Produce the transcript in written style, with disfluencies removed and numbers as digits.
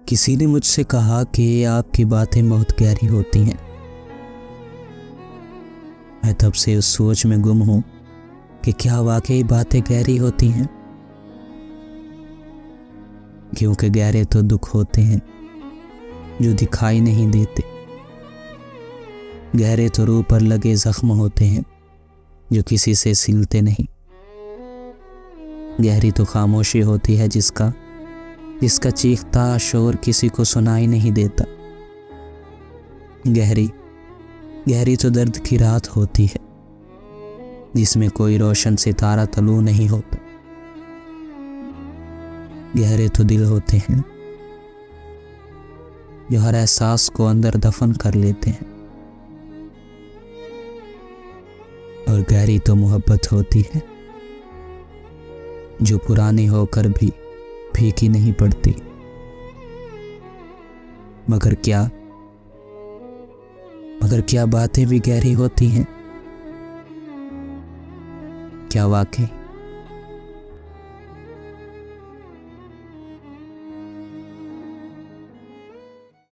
किसी ने मुझसे कहा कि आपकी बातें बहुत गहरी होती हैं। मैं तब से उस सोच में गुम हूं कि क्या वाकई बातें गहरी होती हैं, क्योंकि गहरे तो दुख होते हैं जो दिखाई नहीं देते। गहरे तो रूह पर लगे जख्म होते हैं जो किसी से सिलते नहीं। गहरी तो खामोशी होती है जिसका चीखता शोर किसी को सुनाई नहीं देता। गहरी तो दर्द की रात होती है जिसमें कोई रोशन सितारा तलू नहीं होता। गहरे तो दिल होते हैं जो हर एहसास को अंदर दफन कर लेते हैं। और गहरी तो मोहब्बत होती है जो पुरानी होकर भी फीकी नहीं पड़ती। मगर क्या बातें भी गहरी होती हैं? क्या वाकई